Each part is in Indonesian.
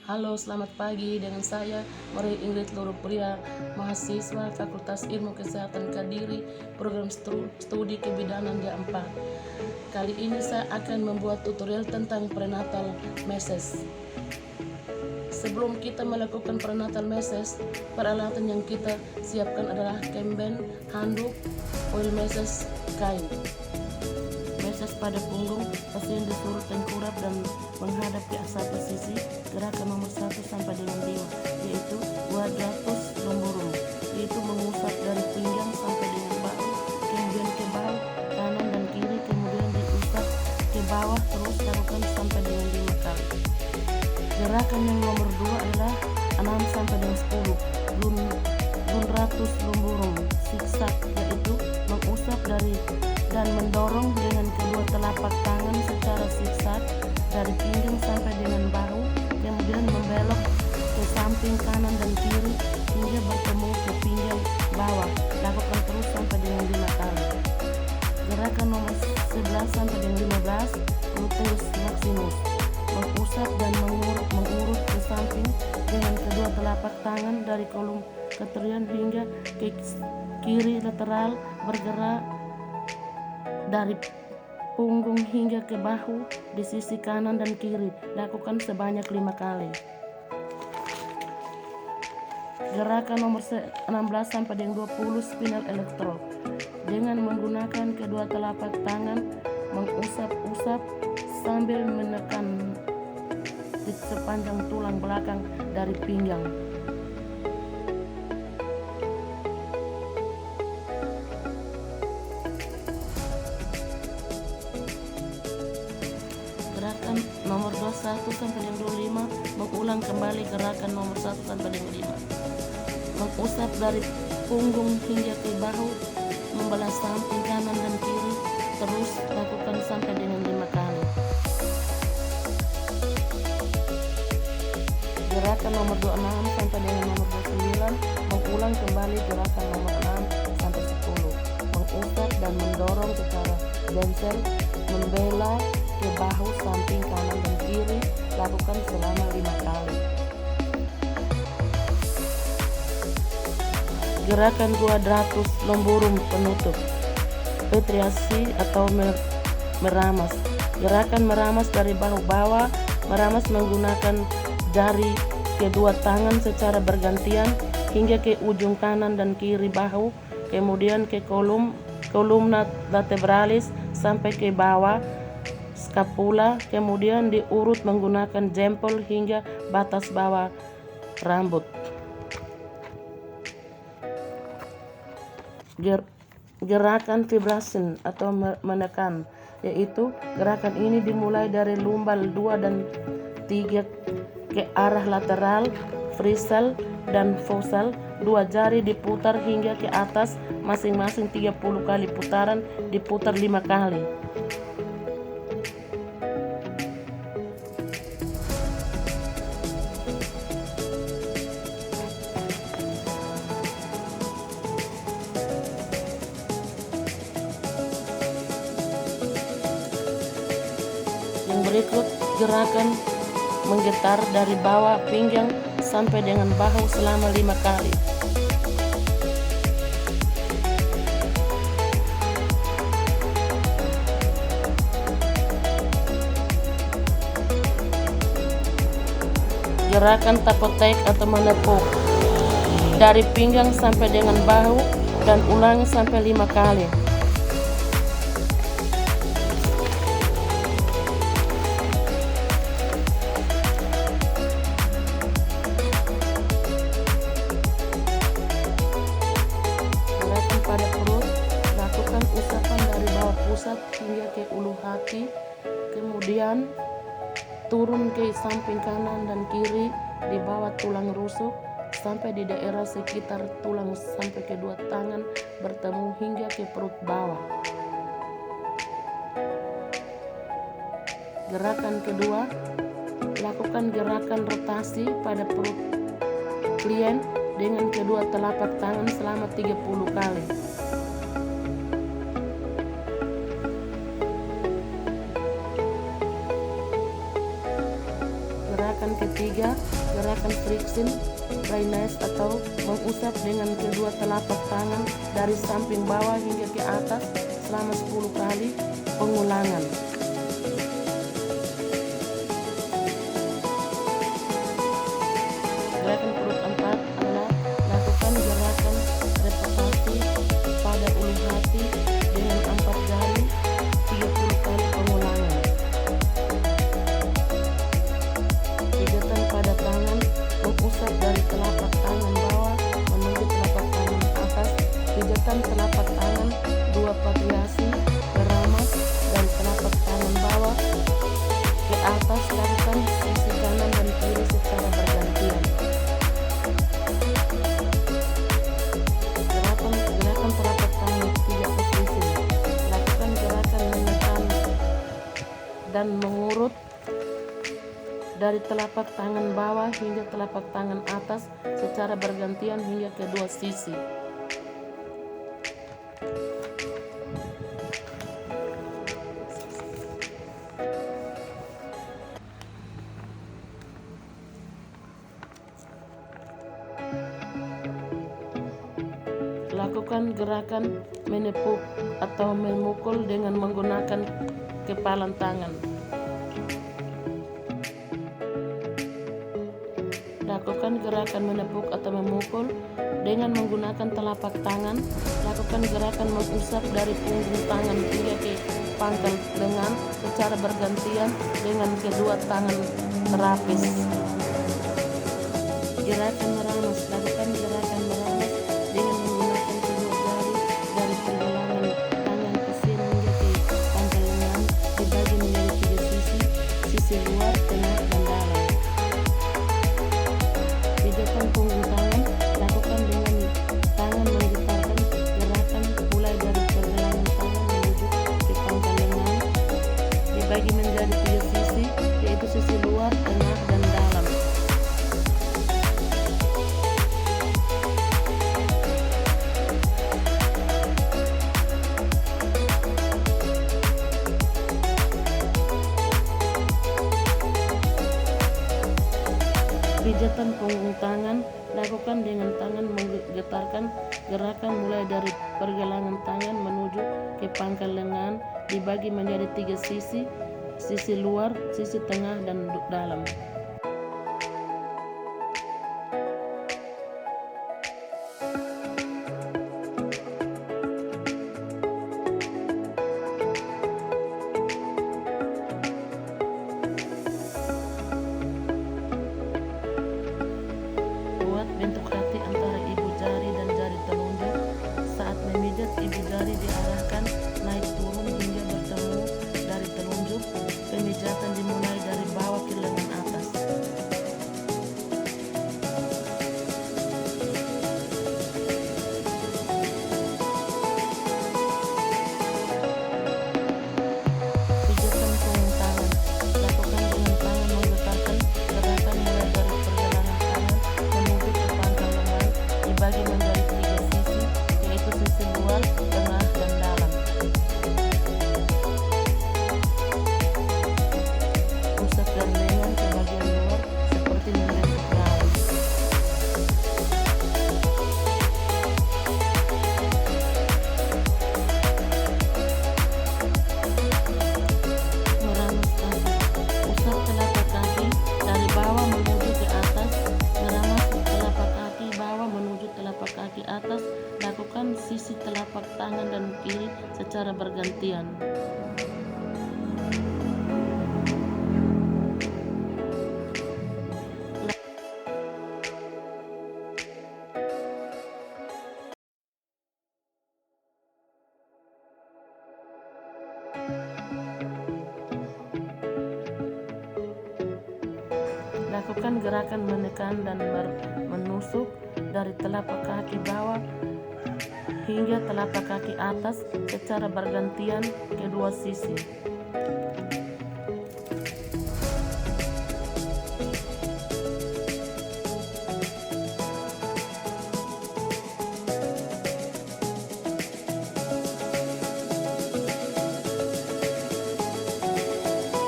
Halo, selamat pagi. Dengan saya Maria Ingrid Lurupria, mahasiswa Fakultas Ilmu Kesehatan Kediri, program studi kebidanan D4. Kali ini saya akan membuat tutorial tentang prenatal meses. Sebelum kita melakukan prenatal meses, peralatan yang kita siapkan adalah kemben, handuk, oil meses, kain. Meses pada punggung, pasien disuruh tengkurap dan menghadap ke satu sisi. Gerakan nomor 1 sampai dengan 5, yaitu quadratus lumborum, yaitu mengusap dari pinggang sampai dengan bahu, kemudian ke bahu kanan dan kiri, kemudian diusap ke bawah, terus lakukan sampai dengan 5 kali. Gerakan yang nomor 2 adalah 6 sampai dengan 10 quadratus lumborum zigzag, yaitu mengusap dari dan mendorong dengan kedua telapak tangan secara zigzag dari pinggang sampai dengan bahu, kemudian membelok ke samping kanan dan kiri hingga bertemu ke pinggang bawah. Lakukan terus sampai dengan 5 kali. Gerakan nomor 11 sampai dengan 15, gluteus maximus, mengusap dan mengurut ke samping dengan kedua telapak tangan dari kolom keterian hingga ke kiri lateral, bergerak dari punggung hingga ke bahu di sisi kanan dan kiri. Lakukan sebanyak 5 kali. Gerakan nomor 16 sampai dengan 20, spinal electrode, dengan menggunakan kedua telapak tangan mengusap-usap sambil menekan di sepanjang tulang belakang dari pinggang. Gerakan nomor 21 sampai dengan 25, mengulang kembali gerakan nomor 1 sampai dengan 5. Mengusap dari punggung hingga ke bahu, membelah samping kanan dan kiri, terus lakukan sampai dengan 5 kali. Gerakan nomor 26 sampai dengan nomor 29, mengulang kembali gerakan nomor 6 sampai 10. Mengusap dan mendorong secara gentle, membela ke bahu samping kanan dan kiri. Lakukan selama 5 kali. Gerakan quadratus lumborum penutup, petriasi atau meramas. Gerakan meramas dari bahu bawah, meramas menggunakan jari kedua tangan secara bergantian hingga ke ujung kanan dan kiri bahu, kemudian ke columna vertebralis sampai ke bawah scapula, kemudian diurut menggunakan jempol hingga batas bawah rambut. Gerakan vibration atau menekan, yaitu gerakan ini dimulai dari lumbal 2 dan 3 ke arah lateral, frontal dan fossal. 2 jari diputar hingga ke atas masing-masing 30 kali putaran, diputar 5 kali. Yang berikut gerakan menggetar dari bawah pinggang sampai dengan bahu selama 5 kali. Gerakan tapotek atau menepuk dari pinggang sampai dengan bahu dan ulangi sampai 5 kali. Gerakan pada perut, lakukan usapan dari bawah pusat hingga ke ulu hati, kemudian turun ke samping kanan dan kiri di bawah tulang rusuk sampai di daerah sekitar tulang sampai kedua tangan bertemu hingga ke perut bawah. Gerakan kedua, lakukan gerakan rotasi pada perut klien dengan kedua telapak tangan selama 30 kali. gerakan ketiga, gerakan friction raise atau mengusap dengan kedua telapak tangan dari samping bawah hingga ke atas selama 10 kali pengulangan. Gerakan perut 4 adalah lakukan gerakan repetasi pada ulu hati dengan 4 jari 30 kali pengulangan. Pijatan pada tangan, mengusap dari telapak tangan bawah menuju telapak tangan atas. Pijatan telapak tangan 2 variasi, beramas dan telapak tangan bawah ke atas. Lakukan sisi kanan dan kiri secara bergantian. Gerakan telapak tangan 3 posisi. Lakukan gerakan menekan dan mengurut dari telapak tangan bawah hingga telapak tangan atas secara bergantian hingga kedua sisi. Lakukan gerakan menepuk atau memukul dengan menggunakan kepalan tangan. Lakukan gerakan menepuk atau memukul dengan menggunakan telapak tangan. Lakukan gerakan mengusap dari punggung tangan hingga ke pangkal lengan secara bergantian dengan kedua tangan terapis. Gerakan meramas. Lakukan gerakan meramas dengan menggunakan kedua jari dari pergelangan tangan pesir hingga ke pangkal lengan, dibagi menjadi 3 sisi, sisi luar, tengah, dan dalam. Pijatan punggung tangan. Lakukan dengan tangan menggetarkan gerakan mulai dari pergelangan tangan menuju ke pangkal lengan, dibagi menjadi 3 sisi, yaitu sisi luar, tengah, dan dalam. Pijatan punggung tangan. Lakukan dengan tangan menggetarkan gerakan mulai dari pergelangan tangan menuju ke pangkal lengan, dibagi menjadi 3 sisi, sisi luar, sisi tengah, dan dalam. Buat bentuk hati antara ibu jari dan jari telunjuk. Saat memijat, ibu jari diarahkan naik turun hingga bertemu dari telunjuk. Pemijatan dimulai dari bawah ke lengan atas. Pijatan punggung tangan. Lakukan dengan tangan menggetarkan gerakan mulai dari pergelangan tangan menuju ke pangkal lengan, dibagi menjadi 3 sisi, yaitu sisi luar, tengah, dan dalam. Pusat dan lengan ke bagian luar seperti membentuk daun. Meramas kaki. Usap telapak kaki dari bawah menuju ke atas. Meramas telapak kaki bawah menuju telapak kaki atas. Lakukan sisi telapak tangan dan kiri secara bergantian. Lakukan gerakan menekan dan menusuk dari telapak kaki bawah hingga telapak kaki atas secara bergantian kedua sisi.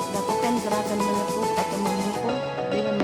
Lakukan gerakan menepuk atau memukul dengan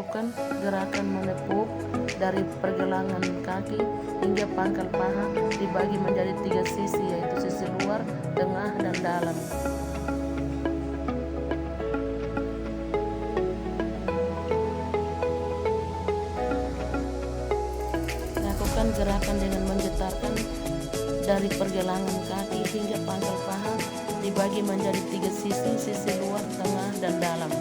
Lakukan gerakan menepuk dari pergelangan kaki hingga pangkal paha, dibagi menjadi 3 sisi, yaitu sisi luar, tengah, dan dalam. Lakukan gerakan dengan menggetarkan dari pergelangan kaki hingga pangkal paha, dibagi menjadi 3 sisi, sisi luar, tengah, dan dalam.